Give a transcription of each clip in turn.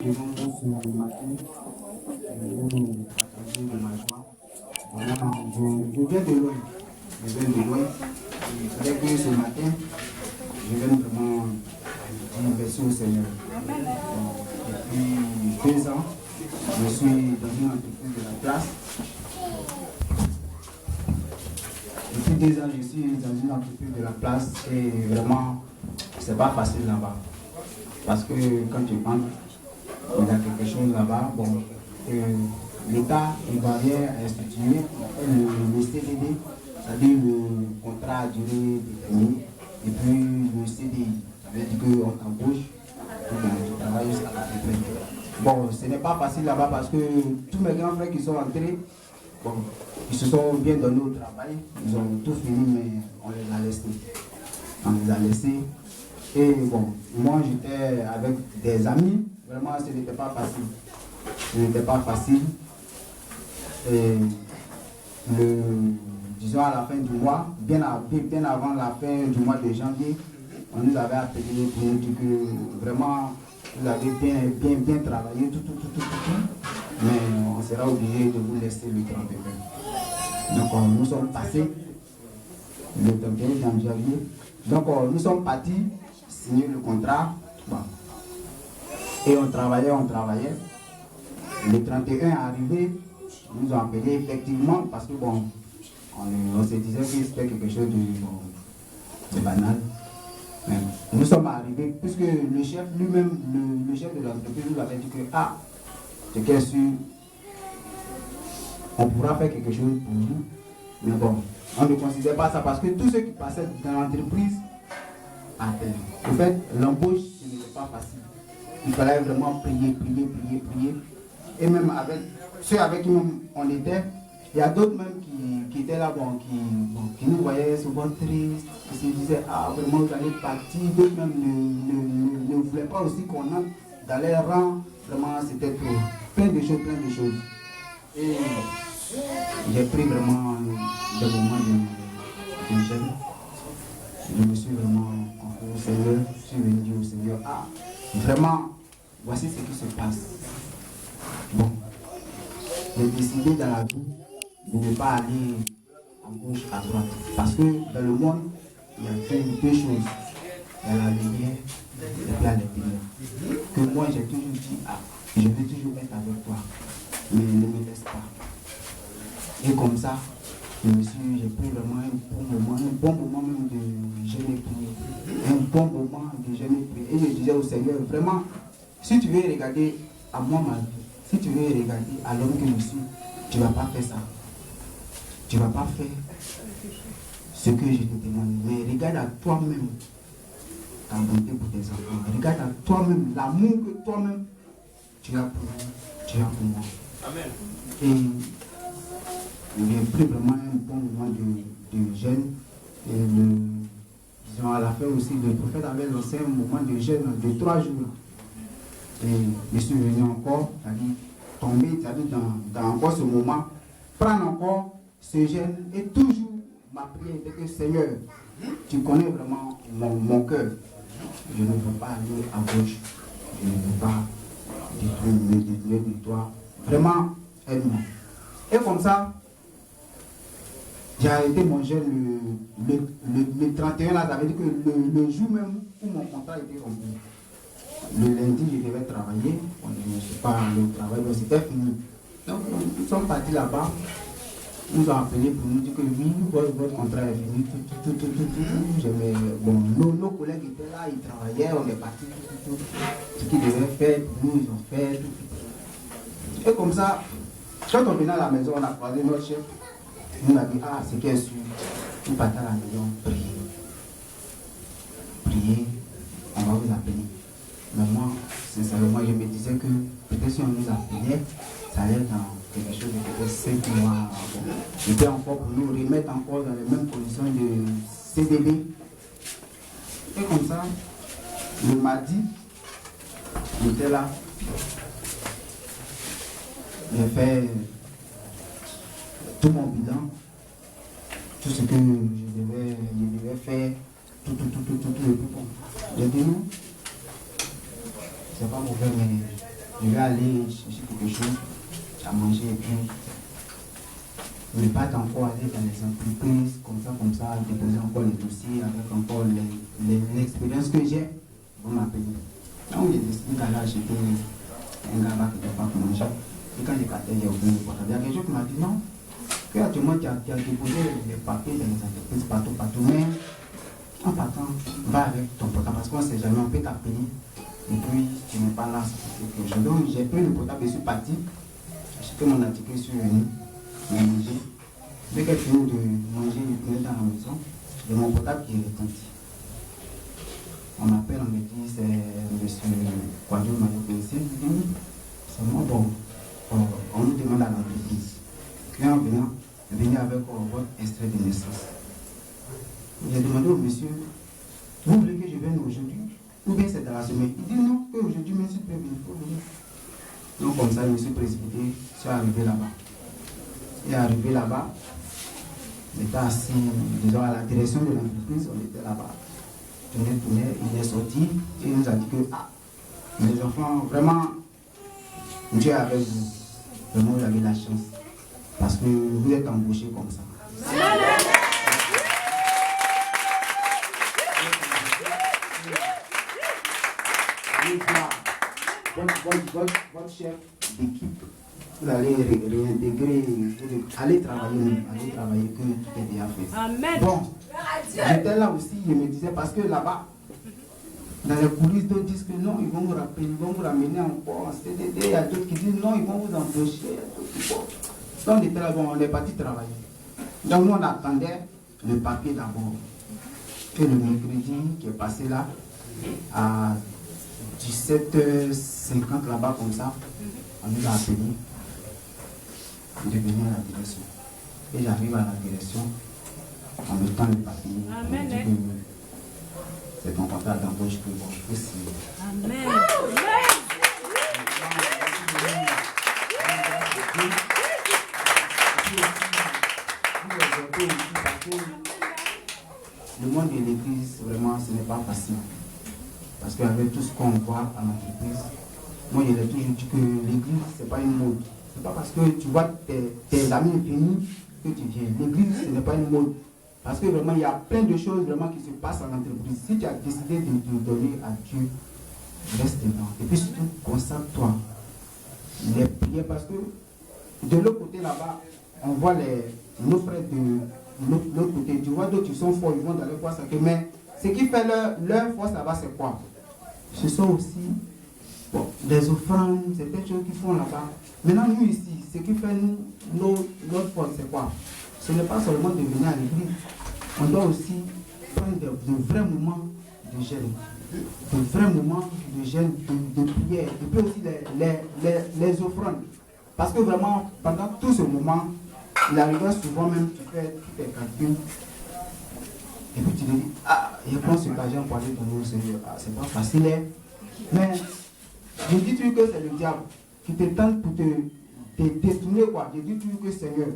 Devant vous ce matin, vous partagez de ma joie. Voilà, je viens de loin. Je viens de loin. Il fallait que ce matin, je vienne vraiment dire merci au Seigneur. Depuis 2 ans, je suis dans une entreprise de la place. Depuis 2 ans, je suis dans une entreprise de la place et vraiment, c'est pas facile là-bas. Parce que quand tu entres, il y a quelque chose là-bas. Bon, l'État ivoirien a institué le CDD, c'est-à-dire le contrat à durée déterminée, et puis le CDI, ça veut dire qu'on t'embauche, tu travailles jusqu'à la retraite. Bon, ce n'est pas facile là-bas parce que tous mes grands frères qui sont entrés, bon, ils se sont bien donnés au travail, ils ont tout fini, mais on les a laissés. On les a laissés. Et bon, moi j'étais avec des amis, vraiment ce n'était pas facile. Ce n'était pas facile. Et disons à la fin du mois, bien avant la fin du mois de janvier, on nous avait appelé pour nous dire que vraiment vous avez bien travaillé, tout. Mais on sera obligé de vous laisser le 31. Donc nous sommes passés le 31 janvier. Donc nous sommes partis signer le contrat. Bon. Et on travaillait. Le 31 est arrivé, ils nous ont appelé effectivement parce que bon, on se disait que c'était quelque chose de banal. Mais nous sommes arrivés, puisque le chef lui-même, le chef de l'entreprise nous avait dit que c'est bien sûr, on pourra faire quelque chose pour vous. Mais bon, on ne considère pas ça parce que tous ceux qui passaient dans l'entreprise appelaient. En fait, l'embauche, ce n'était pas facile. Il fallait vraiment prier. Et même avec ceux avec qui on était, il y a d'autres même qui étaient là, qui nous voyaient souvent tristes, qui se disaient, vraiment vous allez partir. D'autres même ne voulaient pas aussi qu'on entre dans les rangs. Vraiment, c'était trop. Plein de choses. Et j'ai pris vraiment des moments de gêne. Je me suis vraiment confié au Seigneur. Je suis venu dire au Seigneur, vraiment, voici ce qui se passe. Bon, j'ai décidé dans la vie de ne pas aller à gauche, à droite. Parce que dans le monde, il y a deux choses. Il y a la lumière et puis il y a les ténèbres. Que moi, j'ai toujours dit, je veux toujours être avec toi. Mais ne me laisse pas. Et comme ça, j'ai pris vraiment un bon moment même de jeûner prier. Un bon moment de jeûner prier. Et je disais au Seigneur, vraiment, si tu veux regarder à moi ma vie, si tu veux regarder à l'homme que je suis, tu ne vas pas faire ça. Tu ne vas pas faire ce que je te demande. Mais regarde à toi-même ta bonté pour tes enfants. Regarde à toi-même l'amour que toi-même tu as pour moi. Amen. Et j'ai pris vraiment un bon moment de jeûne. Et disons à la fin aussi, le prophète avait lancé un moment de jeûne de 3 jours. Et je suis venu encore, c'est-à-dire tomber, c'est-à-dire dans encore ce moment, prendre encore ce jeûne et toujours ma prière était que Seigneur, tu connais vraiment mon cœur. Je ne veux pas aller à gauche, je ne veux pas détruire de toi. Vraiment, aide-moi. Et comme ça, j'ai arrêté mon jeûne le 31, là, ça veut dire que le jour même où mon contrat était rompu. Le lundi, je devais travailler. Je ne suis pas allé au travail, donc c'était fini. Donc, nous sommes partis là-bas. Ils nous ont appelé pour nous dire que oui, votre contrat est fini. Bon, nos collègues étaient là, ils travaillaient, on est partis. Ce qu'ils devaient faire pour nous, ils ont fait. Et comme ça, quand on venait à la maison, on a croisé notre chef. Il nous a dit, c'est qu'elle suit. Vous partez à la maison, priez, on va vous appeler. Mais moi, sincèrement, je me disais que peut-être si on nous appelait, ça allait dans quelque chose de peut-être 5 mois. C'était encore pour nous remettre encore dans les mêmes conditions de CDD. Et comme ça, le mardi, j'étais là. J'ai fait tout mon bilan, tout ce que je devais faire, tout. Et puis bon, j'ai dit non. C'est pas mauvais, mais je vais aller chercher quelque chose à manger et puis ne pas encore aller dans les entreprises comme ça, déposer encore les dossiers avec encore l'expérience que j'ai, vous m'appelez. Donc j'ai décidé d'aller acheter un gars qui ne peut pas manger. Et quand j'ai parti, j'ai oublié le portable. Il y a quelqu'un qui m'a dit non, que actuellement tu as déposé les papiers dans les entreprises partout, mais en partant, va avec ton portable parce qu'on ne sait jamais, on peut t'appeler et puis tu n'es pas là. Donc j'ai pris le portable et je suis parti, j'ai acheté mon article, je suis venu. Manger. Dès qu'elle finit de manger, je venais dans la maison, j'ai mon portable qui est retenti. On m'appelle, on me dit c'est monsieur Kwadjo Mayopensi. Je dis c'est moi, bon. On nous demande à l'entreprise. Client venant, venez avec votre extrait de naissance. J'ai demandé au monsieur, vous voulez que je vienne aujourd'hui ou bien c'est dans la semaine? Il dit non, qu'aujourd'hui, monsieur peut venir, il faut venir. Donc comme ça, je me suis précipité, je suis arrivé là-bas. Il est arrivé là-bas, il était assis, disons, à la direction de l'entreprise, on était là-bas. Il est sorti et il nous a dit que, mes enfants, vraiment, Dieu est avec vous. Vraiment, vous avez la chance. Parce que vous êtes embauchés comme ça. Votre chef d'équipe, vous allez réintégrer, allez travailler, que tout est bien fait. Amen. Bon, j'étais là aussi, je me disais, parce que là-bas, dans les coulisses, d'autres disent que non, ils vont vous rappeler, ils vont vous ramener encore en CDD, il y a d'autres qui disent non, ils vont vous embaucher. Donc on était là, bon, on est parti travailler. Donc nous, on attendait le papier d'abord. Et le mercredi qui est passé là, à 17h50 là-bas comme ça, on nous a appelé de venir à la direction. Et j'arrive à la direction en mettant le papier. Amen. C'est ton contrat d'embauche que bon, je peux signer. Amen. Le monde de l'église, vraiment, ce n'est pas facile. Parce qu'avec tout ce qu'on voit à l'entreprise, moi je l'ai toujours dit que l'église, ce n'est pas une mode. Ce n'est pas parce que tu vois tes amis venir que tu viens. L'église, ce n'est pas une mode. Parce que vraiment, il y a plein de choses vraiment qui se passent en entreprise. Si tu as décidé de te donner à Dieu, reste dedans. Et puis surtout, concentre-toi. Les prières, parce que de l'autre côté là-bas, on voit nos frères de l'autre côté. Tu vois d'autres qui sont forts, ils vont dans leur foi sacrée. Mais ce qui fait leur force là-bas, c'est quoi? Ce sont aussi des offrandes, c'est des choses qu'ils font là-bas. Maintenant, nous ici, ce qui fait notre force, c'est quoi? Ce n'est pas seulement de venir à l'église. On doit aussi prendre de vrais moments de jeûne. De vrais moments de jeûne, de prière. Et puis aussi les offrandes. Parce que vraiment, pendant tout ce moment, il arrive souvent même, tu fais tous tes calculs. Et puis tu te dis, je prends cet argent pour aller donner au Seigneur. C'est pas facile. Hein? Mais je dis toujours que c'est le diable qui te tente pour te détourner. Je dis toujours que Seigneur,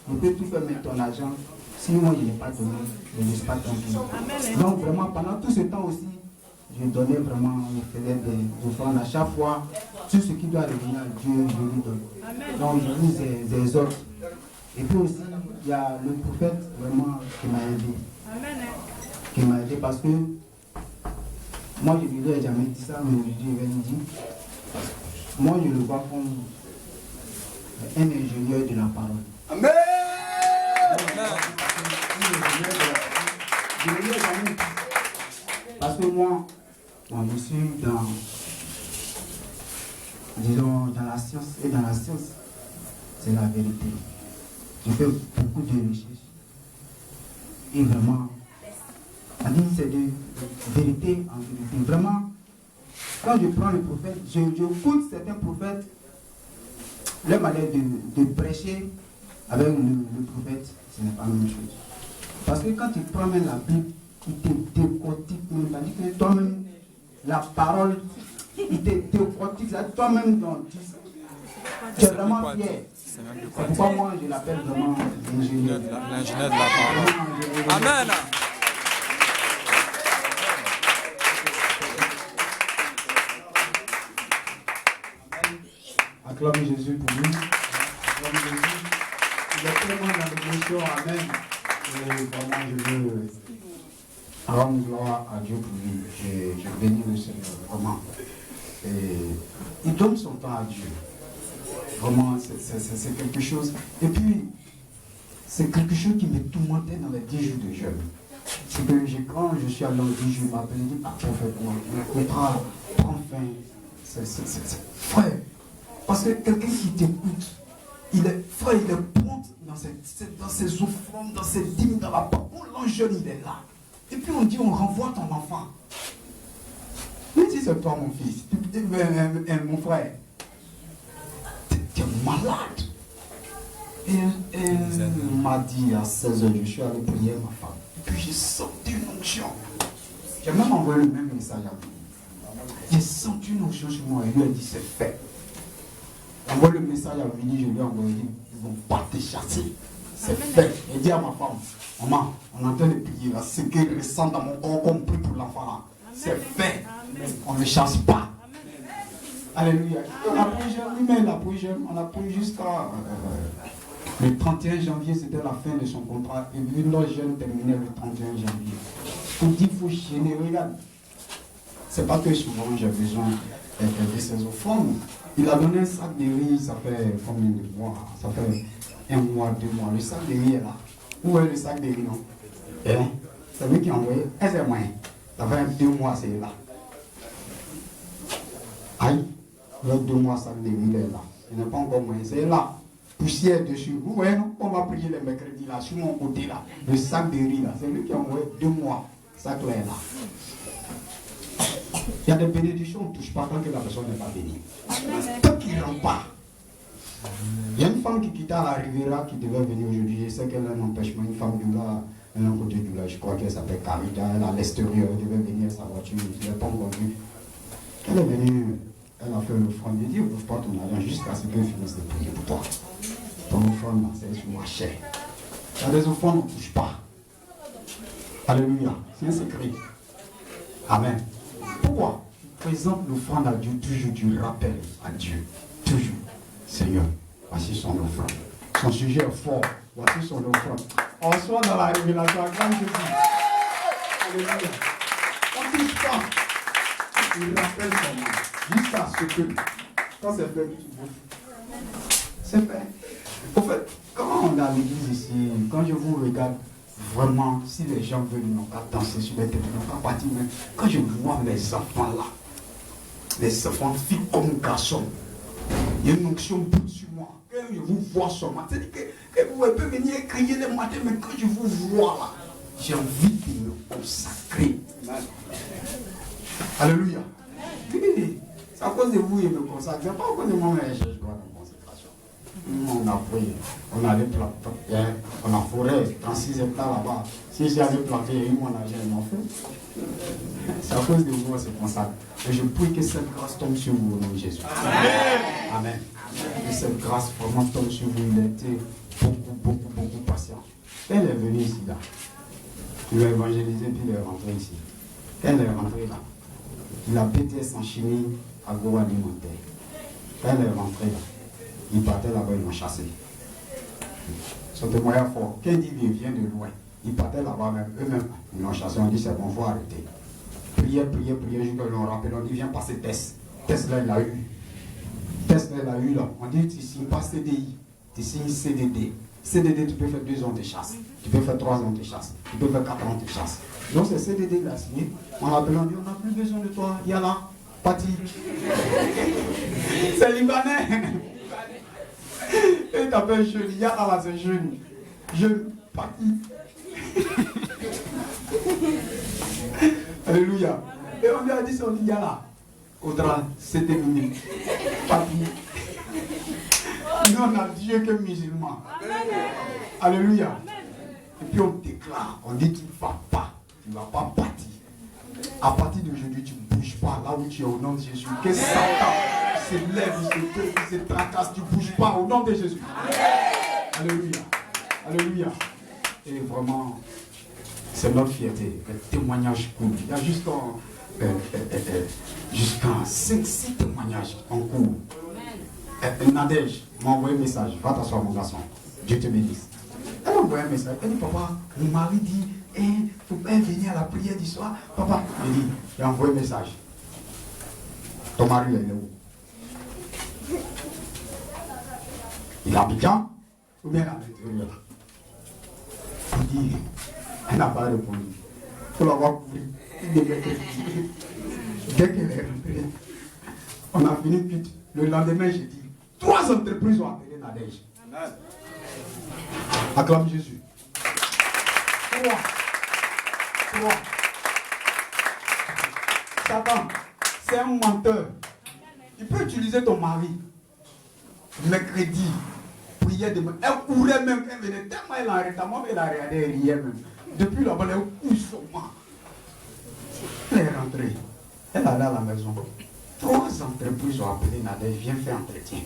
je peux tout faire mettre ton argent. Si moi je n'ai pas donné, je ne suis pas tranquille. Donc vraiment, pendant tout ce temps aussi, je donnais vraiment, je faisais des offrandes à chaque fois. Tout ce qui doit revenir à Dieu, je lui donne. Donc je lis des ordres. Et puis aussi, il y a le prophète vraiment qui m'a aidé. Qui m'a aidé parce que moi je lui ai jamais dit ça, mais aujourd'hui je vais lui dire. Moi je le vois comme un ingénieur de la parole. Amen. Parce que moi, je suis dans la science, et dans la science, c'est la vérité. Je fais beaucoup de recherches. Et vraiment, c'est de vérité en vérité. Vraiment, quand je prends le prophète, je écoute certains prophètes, leur manière de prêcher avec le prophète, ce n'est pas la même chose. Parce que quand tu prends même la Bible, il te décortique même, tandis que toi-même, la parole, il te décortique, toi-même, tu es vraiment fier. C'est pourquoi moi, je l'appelle vraiment l'ingénieur. L'ingénieur de la parole. Amen. Acclamez Jésus pour lui. Acclamez Jésus. Il est tellement dans l'émotion. Amen. Et vraiment, je veux rendre gloire à Dieu pour lui. Je bénis le Seigneur. Vraiment. Et il donne son temps à Dieu. Vraiment, c'est quelque chose. Et puis, c'est quelque chose qui me tourmentait dans les 10 jours de jeûne. C'est que quand je suis allé dans 10 jours, il m'a appelé, il dit, ah, prophète, mon contrat prend fin. C'est frère. Parce que quelqu'un qui t'écoute, frère, il est prompt dans ses offrandes, dans ses dîmes, dans la parole. L'enjeu, il est là. Et puis on dit, on renvoie ton enfant. Mais si c'est toi, mon fils, mon frère, tu es malade. Et elle m'a dit à 16h, je suis allé prier ma femme. Et puis j'ai senti une onction. J'ai même envoyé le même message à lui. J'ai senti une onction sur moi et lui a dit c'est fait. Envoie le message à Willy, je lui ai envoyé, ils ne vont pas te chasser. C'est fait. Et dit à ma femme, maman, on est en train de prier là, ce qui ressent dans mon corps qu'on prie pour l'enfant là. C'est fait. On ne le chasse pas. Alléluia. On a pris jeune, lui-même il a pris jeune, on a pris jusqu'à le 31 janvier, c'était la fin de son contrat. Et lui, notre jeune terminait le 31 janvier. Pour dire qu'il faut chier, regarde. C'est pas que souvent j'ai besoin de ses offrandes. Il a donné un sac de riz, ça fait combien de mois? Ça fait 1 mois, 2 mois. Le sac de riz est là. Où est le sac de riz, non? C'est lui qui a envoyé. C'est moi. Ça fait 2 mois, c'est là. Aïe, le 2 mois, sac de riz, il est là. Il n'est pas encore moyen, c'est là. Poussière dessus. Vous voyez, non? On va prier les mercredis là, sur mon côté là. Le sac de riz là, c'est lui qui a envoyé 2 mois. Ça sac là est là. Il y a des bénédictions, on ne touche pas tant que la personne n'est pas bénie. Tant qu'il ne rentre pas. Il y a une femme qui quittait à la Riviera qui devait venir aujourd'hui. Je sais qu'elle a un empêchement, une femme du là, elle est à côté du là, je crois qu'elle s'appelle Carita, elle est à l'extérieur, elle devait venir sa voiture, je ne l'ai pas encore vue. Elle est venue, elle a fait l'offrande, elle dit, ouvre pas ton argent jusqu'à ce qu'elle finisse de prier pour toi. Ton offrande là, c'est sur ma chair. Il y a des offrandes, on ne touche pas. Alléluia, c'est un secret. Amen. Pourquoi? Présente l'offrande à Dieu, toujours du rappel à Dieu. Toujours. Seigneur, voici son offrande. Son sujet est fort. Voici son offrande. On soit dans la révélation, quand je dis. Alléluia. On ne touche pas. Il rappelle son nom. Jusqu'à ce que, quand c'est fait, c'est fait. En fait, quand on est à l'église ici, quand je vous regarde, vraiment, si les gens veulent, ils n'ont qu'à danser sur les têtes, ils n'ont qu'à partir. Mais quand je vois mes enfants là, les enfants, filles comme garçons, il y a une onction brute sur moi. Quand je vous vois seulement, c'est-à-dire que vous pouvez venir crier le matin, mais quand je vous vois là, j'ai envie de me consacrer. Alléluia. Oui, c'est à cause de vous que je me consacre. C'est pas à cause de moi, mais je dois me consécration. On a pris, on allait planter, on a forêt, 36 hectares là-bas. Si j'allais planter, il y a eu mon argent, ils m'ont fait. C'est à cause de vous, on se consacre. Et je prie que cette grâce tombe sur vous au nom de Jésus. Amen. Amen. Que cette grâce vraiment tombe sur vous. Il a été beaucoup patient. Elle est venue ici, là. Il a évangélisé, puis il est rentré ici. Elle est rentrée là. Il a BTS en chimie agroalimentaire. Elle est rentrée là. Il partait là-bas, ils l'ont chassé. Son témoignage fort. Quand il dit qu'il vient de loin, ils partaient là-bas même, eux-mêmes, ils l'ont chassé. On dit c'est bon, il faut arrêter. Prière, jusqu'à l'on rappelle, on dit viens passer test. Test là, il a eu. Test là, il a eu là. On dit tu signes pas CDI, tu signes CDD. CDD, tu peux faire 2 ans de chasse. Tu peux faire 3 ans de chasse. Tu peux faire 4 ans de chasse. Donc c'est CDD qu'il a signé. On l'appelle, on dit on n'a plus besoin de toi. Il y a là, parti. C'est Libanais. Et il t'appelle jeune. Il y a là, c'est jeune. Jeune, parti. Alléluia. Et on lui a dit, on dit, il y a là. Audra, c'était minute. Parti. Nous, on a Dieu que musulman. Alléluia. Et puis on déclare, on dit, tu ne vas pas. Tu ne vas pas partir. À partir d'aujourd'hui, tu ne bouges pas là où tu es au nom de Jésus. Que Satan se lève, il se tracasse, tu ne bouges pas au nom de Jésus. Alléluia. Alléluia. Et vraiment, c'est notre fierté. Le témoignage court. Il y a jusqu'à 5-6 témoignages en cours. Nadège m'a envoyé un message. Va t'asseoir, mon garçon. Dieu te bénisse. Elle m'a envoyé un message. Elle dit, papa, mon mari dit, il faut pas venir à la prière du soir. Papa, il dit, j'ai envoyé un message. Ton mari, il est où? Il est à Abidjan ou bien à l'intérieur? Il dit, elle n'a pas répondu. Il faut l'avoir couvert. Dès qu'elle est rentrée, on a fini vite. Le lendemain, j'ai dit, 3 entreprises ont appelé Nadège. Acclame Jésus. 3. Satan, c'est un menteur. Tu peux utiliser ton mari. Mercredi, prière de elle courait même, elle venait tellement, elle a arrêté, moi, elle a regardé, elle riait même. Depuis là-bas, elle couche sur moi. Elle est rentrée. Elle allait à la maison. 3 entreprises ont appelé Nadège, viens faire entretien.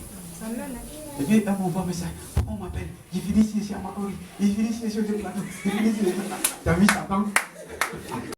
Et puis, elle m'envoie un message. On m'appelle. J'ai fini ici à Makori. J'ai fini ici sur le plateau. J'ai fini ici. T'as vu Satan?